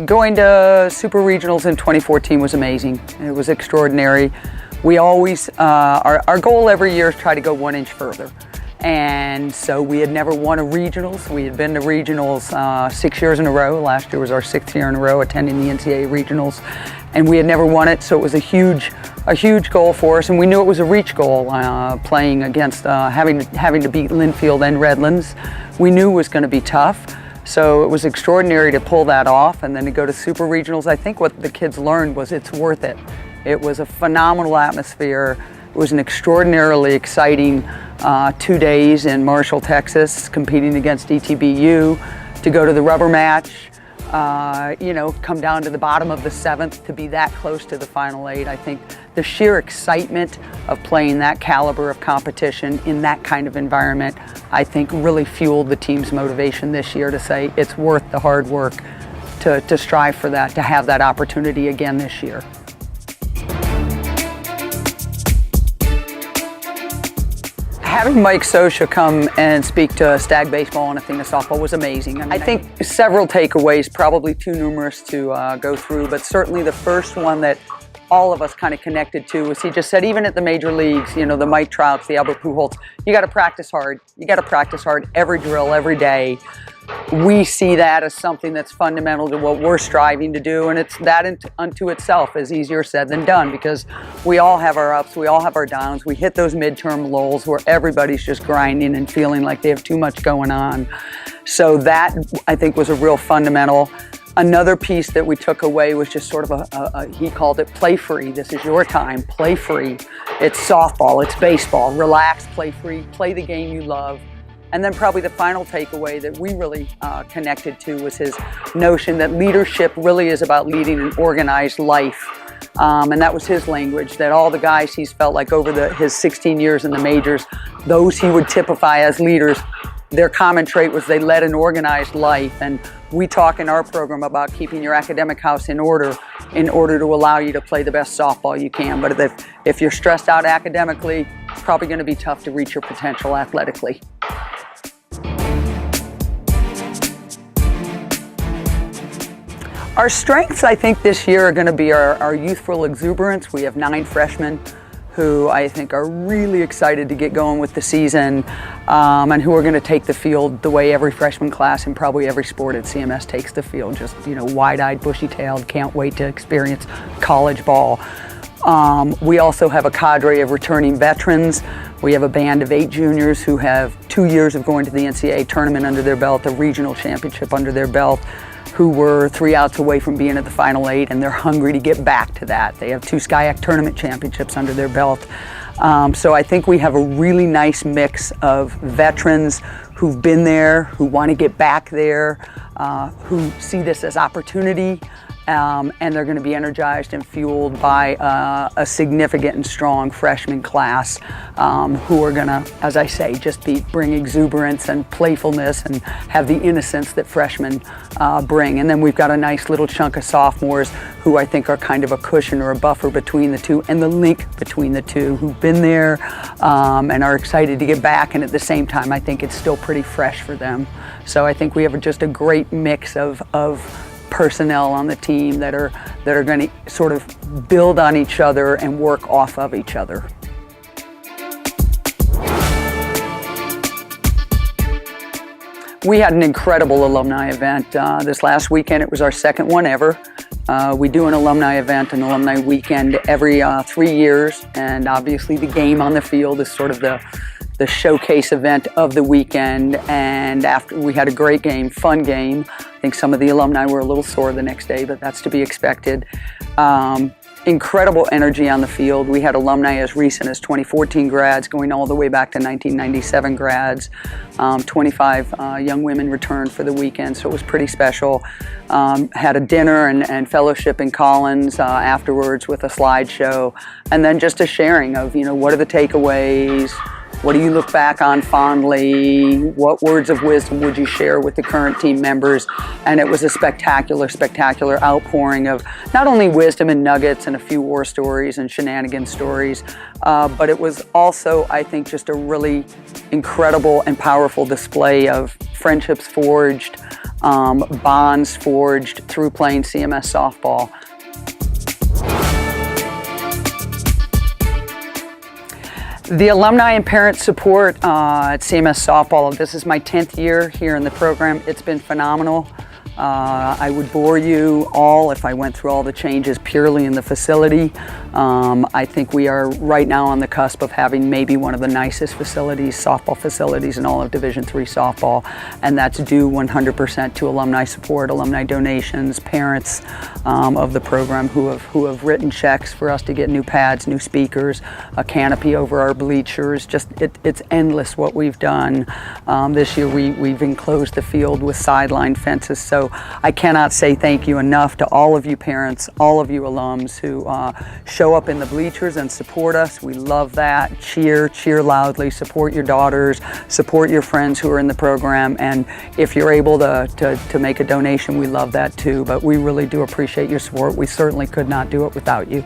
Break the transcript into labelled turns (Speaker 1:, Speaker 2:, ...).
Speaker 1: Going to Super Regionals in 2014 was amazing. It was extraordinary. We always, our goal every year is try to go 1 inch further. And so we had never won a regionals. We had been to regionals 6 years in a row. Last year was our 6th year in a row attending the NCAA regionals. And we had never won it, so it was a huge goal for us. And we knew it was a reach goal, playing against, having to beat Linfield and Redlands. We knew it was going to be tough. So it was extraordinary to pull that off, and then to go to Super Regionals. I think what the kids learned was it's worth it. It was a phenomenal atmosphere. It was an extraordinarily exciting 2 days in Marshall, Texas, competing against ETBU, to go to the rubber match, come down to the bottom of the 7th, to be that close to the Final 8. I think the sheer excitement of playing that caliber of competition in that kind of environment, I think really fueled the team's motivation this year to say it's worth the hard work to strive for that, to have that opportunity again this year. Having Mike Sosha come and speak to Stag Baseball and Athena Softball was amazing. I think several takeaways, probably too numerous to go through, but certainly the first one that all of us kind of connected to was he just said, even at the major leagues, the Mike Trouts, the Albert Pujols, you got to practice hard. You got to practice hard every drill, every day. We see that as something that's fundamental to what we're striving to do, and it's that unto itself is easier said than done, because we all have our ups, we all have our downs. We hit those midterm lulls where everybody's just grinding and feeling like they have too much going on. So that, I think, was a real fundamental. Another piece that we took away was just sort of he called it play free. This is your time, play free. It's softball, it's baseball, relax, play free, play the game you love. And then probably the final takeaway that we really connected to was his notion that leadership really is about leading an organized life. And that was his language, that all the guys he's felt like over his 16 years in the majors, those he would typify as leaders, their common trait was they led an organized life. And we talk in our program about keeping your academic house in order to allow you to play the best softball you can. But if you're stressed out academically, it's probably going to be tough to reach your potential athletically. Our strengths, I think, this year are going to be our youthful exuberance. We have 9 freshmen who I think are really excited to get going with the season, and who are going to take the field the way every freshman class in probably every sport at CMS takes the field. Just, wide-eyed, bushy-tailed, can't wait to experience college ball. We also have a cadre of returning veterans. We have a band of 8 juniors who have 2 years of going to the NCAA tournament under their belt, a regional championship under their belt, who were 3 outs away from being at the Final 8, and they're hungry to get back to that. They have 2 SCIAC tournament championships under their belt. So I think we have a really nice mix of veterans who've been there, who want to get back there, who see this as opportunity, and they're going to be energized and fueled by a significant and strong freshman class who are going to, as I say, just bring exuberance and playfulness and have the innocence that freshmen bring. And then we've got a nice little chunk of sophomores who I think are kind of a cushion or a buffer between the two, and the link between the two, who've been there and are excited to get back, and at the same time I think it's still pretty fresh for them. So I think we have just a great mix of personnel on the team that are going to sort of build on each other and work off of each other. We had an incredible alumni event this last weekend. It was our 2nd one ever. We do an alumni event, an alumni weekend every 3 years, and obviously the game on the field is sort of the showcase event of the weekend. And after we had a great game, fun game. I think some of the alumni were a little sore the next day, but that's to be expected. Incredible energy on the field. We had alumni as recent as 2014 grads going all the way back to 1997 grads. 25 young women returned for the weekend, so it was pretty special. Had a dinner and fellowship in Collins afterwards with a slideshow, and then just a sharing of, what are the takeaways, what do you look back on fondly, what words of wisdom would you share with the current team members? And it was a spectacular outpouring of not only wisdom and nuggets and a few war stories and shenanigan stories, but it was also, I think, just a really incredible and powerful display of friendships forged, bonds forged through playing CMS softball. The alumni and parent support at CMS softball, this is my 10th year here in the program. It's been phenomenal. I would bore you all if I went through all the changes purely in the facility. I think we are right now on the cusp of having maybe one of the nicest facilities, softball facilities in all of Division III softball, and that's due 100% to alumni support, alumni donations, parents of the program who have written checks for us to get new pads, new speakers, a canopy over our bleachers. Just it's endless what we've done. This year we've enclosed the field with sideline fences, so I cannot say thank you enough to all of you parents, all of you alums who show up in the bleachers and support us. We love that. Cheer loudly, support your daughters, support your friends who are in the program, and if you're able to make a donation, we love that too. But we really do appreciate your support. We certainly could not do it without you.